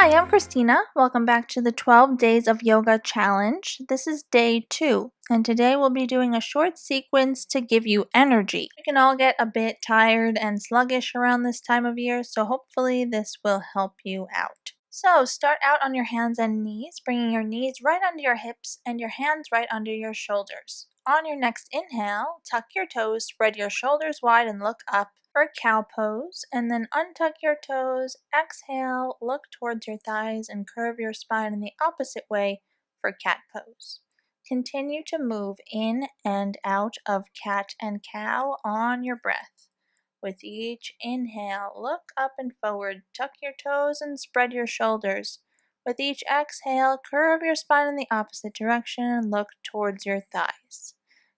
Hi, I'm Christina. Welcome back to the 12 Days of Yoga Challenge. This is day 2, and today we'll be doing a short sequence to give you energy. We can all get a bit tired and sluggish around this time of year, so hopefully this will help you out. So start out on your hands and knees, bringing your knees right under your hips and your hands right under your shoulders. On your next inhale, tuck your toes, spread your shoulders wide and look up for cow pose, and then untuck your toes, exhale, look towards your thighs and curve your spine in the opposite way for cat pose. Continue to move in and out of cat and cow on your breath. With each inhale, look up and forward, tuck your toes and spread your shoulders. With each exhale, curve your spine in the opposite direction and look towards your thighs.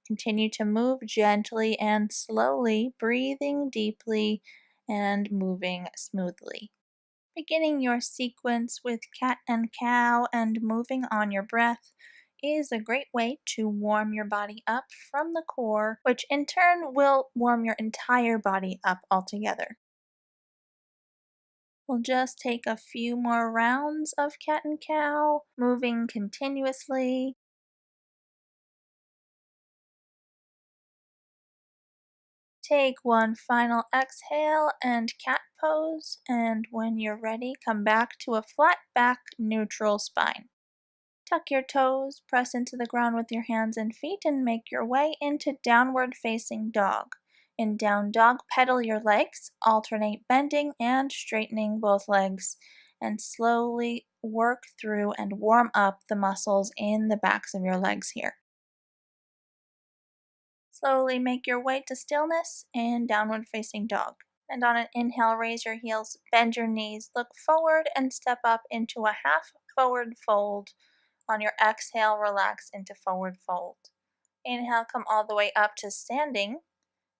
Continue to move gently and slowly, breathing deeply and moving smoothly. Beginning your sequence with cat and cow and moving on your breath is a great way to warm your body up from the core, which in turn will warm your entire body up altogether. We'll just take a few more rounds of cat and cow, moving continuously. Take one final exhale and cat pose, and when you're ready, come back to a flat back, neutral spine. Tuck your toes, press into the ground with your hands and feet, and make your way into downward facing dog. In down dog, pedal your legs, alternate bending and straightening both legs, and slowly work through and warm up the muscles in the backs of your legs here. Slowly make your way to stillness in downward facing dog. And on an inhale, raise your heels, bend your knees, look forward, and step up into a half forward fold. On your exhale, relax into forward fold. Inhale, come all the way up to standing,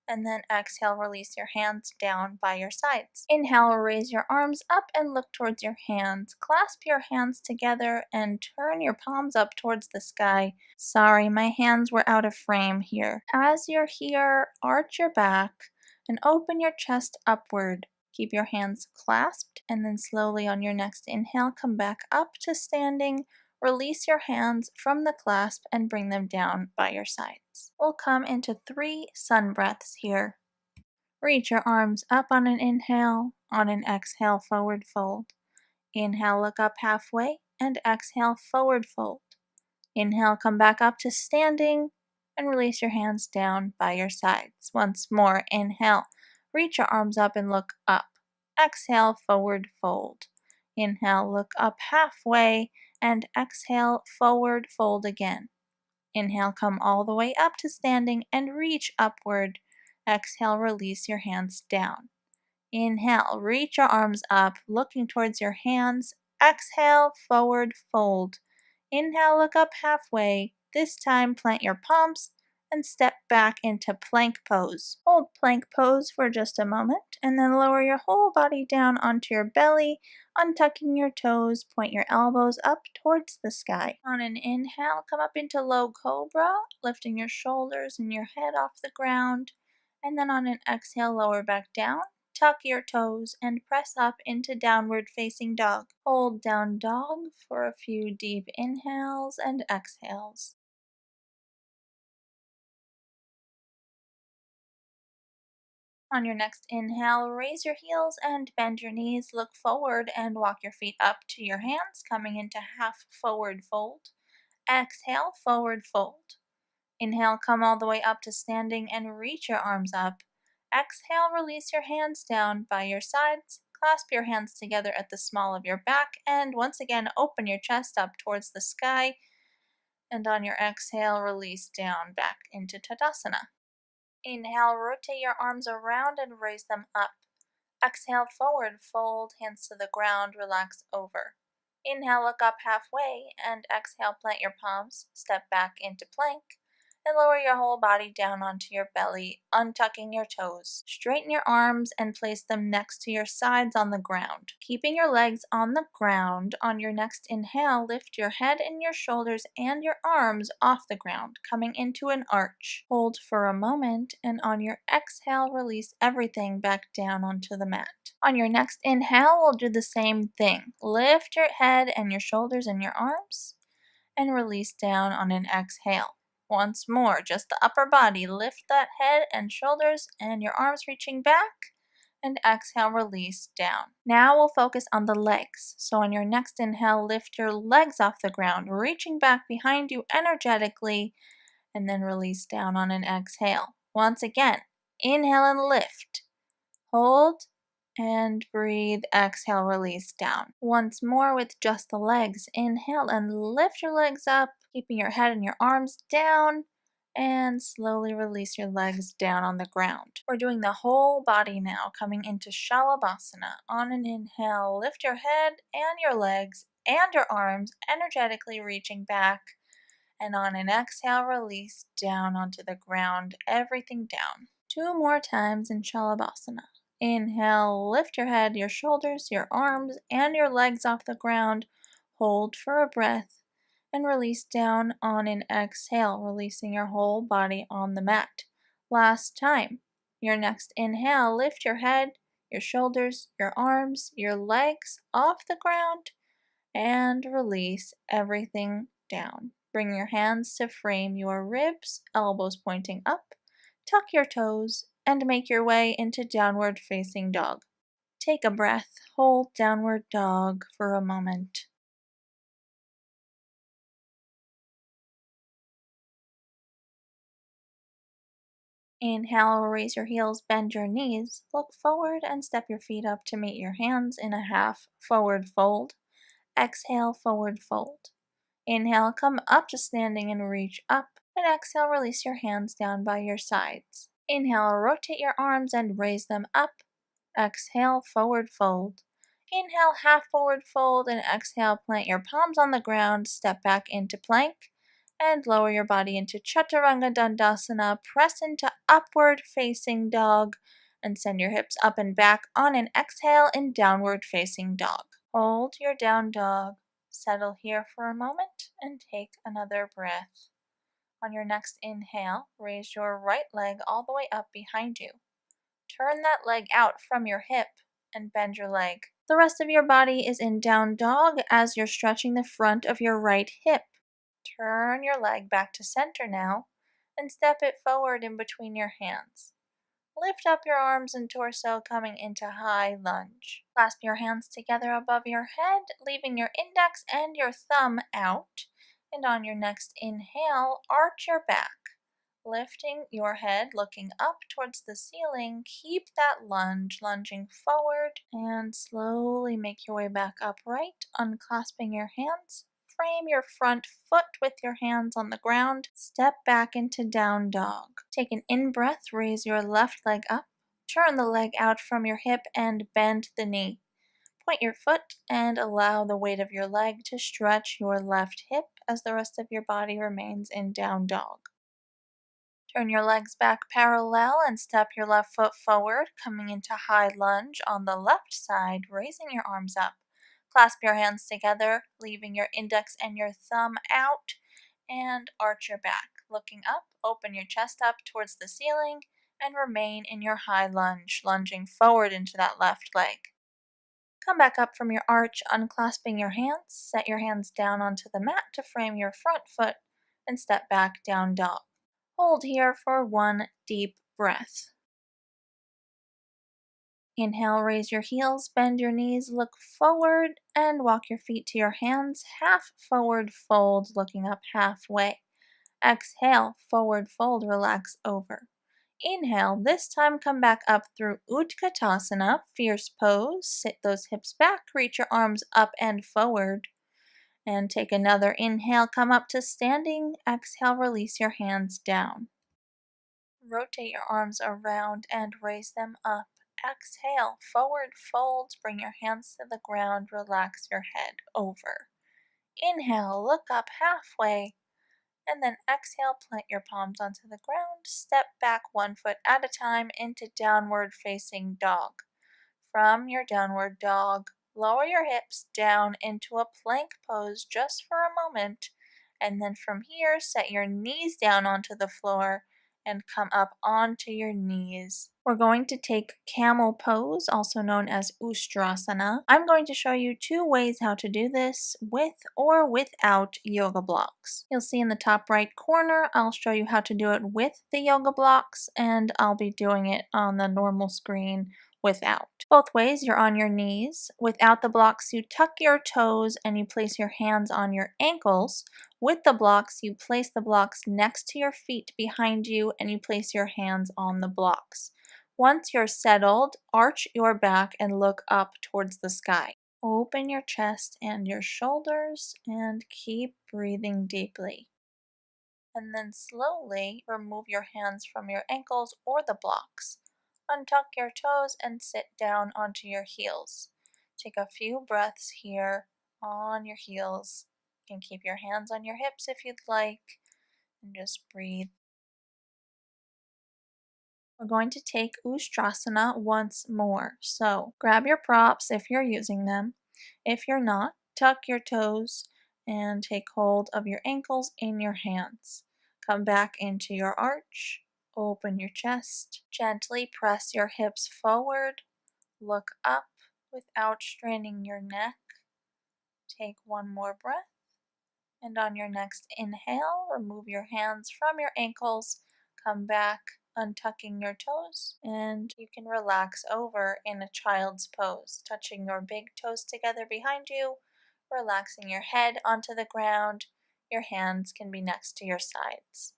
and then exhale, release your hands down by your sides. Inhale, raise your arms up and look towards your hands. Clasp your hands together and turn your palms up towards the sky. Sorry, my hands were out of frame here. As you're here, arch your back and open your chest upward. Keep your hands clasped, and then slowly on your next inhale, come back up to standing. Release your hands from the clasp and bring them down by your sides. We'll come into 3 sun breaths here. Reach your arms up on an inhale, on an exhale, forward fold. Inhale, look up halfway, and exhale, forward fold. Inhale, come back up to standing, and release your hands down by your sides. Once more, inhale, reach your arms up and look up. Exhale, forward fold. Inhale, look up halfway, and exhale, forward fold again. Inhale, come all the way up to standing and reach upward. Exhale, release your hands down. Inhale, reach your arms up, looking towards your hands. Exhale, forward fold. Inhale, look up halfway. This time, plant your palms and step back into plank pose. Hold plank pose for just a moment, and then lower your whole body down onto your belly, untucking your toes, point your elbows up towards the sky. On an inhale, come up into low cobra, lifting your shoulders and your head off the ground, and then on an exhale, lower back down. Tuck your toes and press up into downward facing dog. Hold down dog for a few deep inhales and exhales. On your next inhale, raise your heels and bend your knees, look forward and walk your feet up to your hands, coming into half forward fold. Exhale, forward fold. Inhale, come all the way up to standing and reach your arms up. Exhale, release your hands down by your sides. Clasp your hands together at the small of your back, and once again, open your chest up towards the sky. And on your exhale, release down back into Tadasana. Inhale, rotate your arms around and raise them up. Exhale, forward fold, hands to the ground, relax over. Inhale, look up halfway, and exhale, plant your palms, step back into plank. and lower your whole body down onto your belly, untucking your toes. Straighten your arms and place them next to your sides on the ground. Keeping your legs on the ground, on your next inhale, lift your head and your shoulders and your arms off the ground, coming into an arch. Hold for a moment, and on your exhale, release everything back down onto the mat. On your next inhale, we'll do the same thing. Lift your head and your shoulders and your arms, and release down on an exhale. Once more, just the upper body. Lift that head and shoulders and your arms reaching back, and exhale, release down. Now we'll focus on the legs. So on your next inhale, lift your legs off the ground, reaching back behind you energetically, and then release down on an exhale. Once again, inhale and lift. Hold and breathe. Exhale, release down. Once more with just the legs. Inhale and lift your legs up, keeping your head and your arms down, and slowly release your legs down on the ground. We're doing the whole body now, coming into Shalabhasana. On an inhale, lift your head and your legs and your arms, energetically reaching back. And on an exhale, release down onto the ground, everything down. 2 more times in Shalabhasana. Inhale, lift your head, your shoulders, your arms, and your legs off the ground. Hold for a breath, and release down on an exhale, releasing your whole body on the mat. Last time. Your next inhale, lift your head, your shoulders, your arms, your legs off the ground, and release everything down. Bring your hands to frame your ribs, elbows pointing up. Tuck your toes and make your way into downward facing dog. Take a breath, hold downward dog for a moment. Inhale, raise your heels, bend your knees, look forward and step your feet up to meet your hands in a half forward fold. Exhale, forward fold. Inhale, come up to standing and reach up. And exhale, release your hands down by your sides. Inhale, rotate your arms and raise them up. Exhale, forward fold. Inhale, half forward fold, and exhale, plant your palms on the ground, step back into plank, and lower your body into Chaturanga Dandasana. Press into upward facing dog, and send your hips up and back on an exhale in downward facing dog. Hold your down dog. Settle here for a moment and take another breath. On your next inhale, raise your right leg all the way up behind you. Turn that leg out from your hip and bend your leg. The rest of your body is in down dog as you're stretching the front of your right hip. Turn your leg back to center now and step it forward in between your hands. Lift up your arms and torso, coming into high lunge. Clasp your hands together above your head, leaving your index and your thumb out. And on your next inhale, arch your back. Lifting your head, looking up towards the ceiling. Keep that lunge, lunging forward, and slowly make your way back upright, unclasping your hands. Frame your front foot with your hands on the ground. Step back into down dog. Take an in-breath, raise your left leg up. Turn the leg out from your hip and bend the knee. Point your foot and allow the weight of your leg to stretch your left hip as the rest of your body remains in down dog. Turn your legs back parallel and step your left foot forward, coming into high lunge on the left side, raising your arms up. Clasp your hands together, leaving your index and your thumb out, and arch your back. Looking up, open your chest up towards the ceiling, and remain in your high lunge, lunging forward into that left leg. Come back up from your arch, unclasping your hands. Set your hands down onto the mat to frame your front foot, and step back down dog. Hold here for one deep breath. Inhale, raise your heels, bend your knees, look forward, and walk your feet to your hands. Half forward fold, looking up halfway. Exhale, forward fold, relax over. Inhale, this time come back up through Utkatasana, fierce pose. Sit those hips back, reach your arms up and forward. And take another inhale, come up to standing. Exhale, release your hands down. Rotate your arms around and raise them up. Exhale, forward fold, bring your hands to the ground, relax your head over. Inhale, look up halfway. And then exhale, plant your palms onto the ground, step back 1 foot at a time into downward facing dog. From your downward dog, lower your hips down into a plank pose just for a moment, and then from here, set your knees down onto the floor and come up onto your knees. We're going to take camel pose, also known as Ustrasana. I'm going to show you 2 ways how to do this, with or without yoga blocks. You'll see in the top right corner, I'll show you how to do it with the yoga blocks, and I'll be doing it on the normal screen without. Both ways, you're on your knees. Without the blocks, you tuck your toes and you place your hands on your ankles. With the blocks, you place the blocks next to your feet behind you and you place your hands on the blocks. Once you're settled, arch your back and look up towards the sky. Open your chest and your shoulders and keep breathing deeply. And then slowly remove your hands from your ankles or the blocks. Untuck your toes and sit down onto your heels. Take a few breaths here on your heels. You can keep your hands on your hips if you'd like, and just breathe. We're going to take Ustrasana once more. So grab your props if you're using them. If you're not, tuck your toes and take hold of your ankles in your hands. Come back into your arch. Open your chest. Gently press your hips forward. Look up without straining your neck. Take one more breath. And on your next inhale, remove your hands from your ankles. Come back, untucking your toes, and you can relax over in a child's pose, touching your big toes together behind you, relaxing your head onto the ground. Your hands can be next to your sides.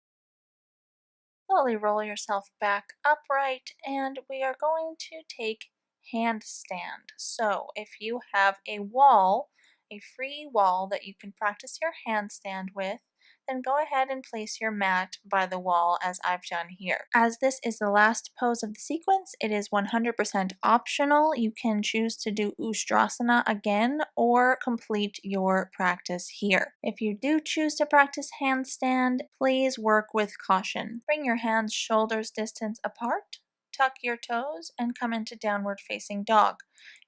Slowly roll yourself back upright, and we are going to take handstand. So if you have a wall, a free wall that you can practice your handstand with, then go ahead and place your mat by the wall as I've done here. As this is the last pose of the sequence, it is 100% optional. You can choose to do Ustrasana again or complete your practice here. If you do choose to practice handstand, please work with caution. Bring your hands shoulders distance apart. Tuck your toes and come into downward facing dog.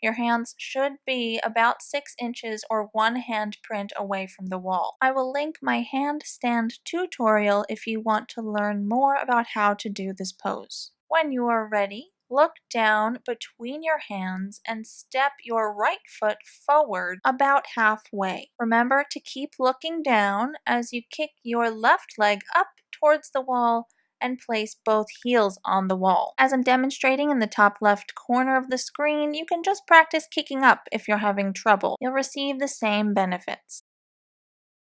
Your hands should be about 6 inches or 1 hand print away from the wall. I will link my handstand tutorial if you want to learn more about how to do this pose. When you are ready, look down between your hands and step your right foot forward about halfway. Remember to keep looking down as you kick your left leg up towards the wall and place both heels on the wall. As I'm demonstrating in the top left corner of the screen, you can just practice kicking up if you're having trouble. You'll receive the same benefits.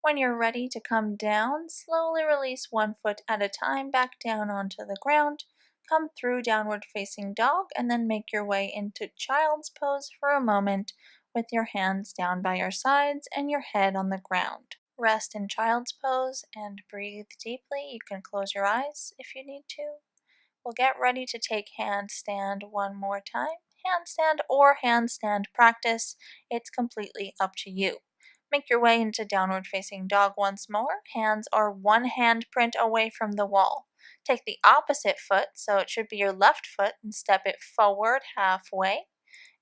When you're ready to come down, slowly release 1 foot at a time back down onto the ground. Come through downward facing dog and then make your way into child's pose for a moment with your hands down by your sides and your head on the ground. Rest in child's pose and breathe deeply. You can close your eyes if you need to. We'll get ready to take handstand one more time. Handstand or handstand practice, it's completely up to you. Make your way into downward facing dog once more. Hands are 1 hand print away from the wall. Take the opposite foot, so it should be your left foot, and step it forward halfway.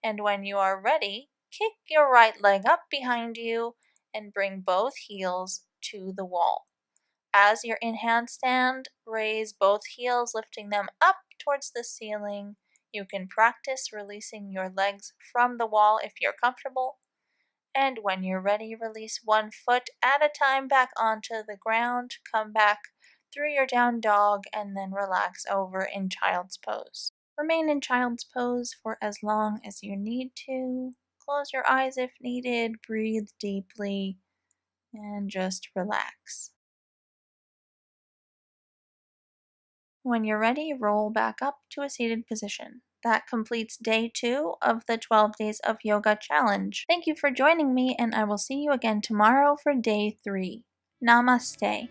And when you are ready, kick your right leg up behind you and bring both heels to the wall. As you're in handstand, raise both heels, lifting them up towards the ceiling. You can practice releasing your legs from the wall if you're comfortable. And when you're ready, release 1 foot at a time back onto the ground. Come back through your down dog and then relax over in child's pose. Remain in child's pose for as long as you need to. Close your eyes if needed, breathe deeply, and just relax. When you're ready, roll back up to a seated position. That completes day 2 of the 12 Days of Yoga Challenge. Thank you for joining me, and I will see you again tomorrow for day 3. Namaste.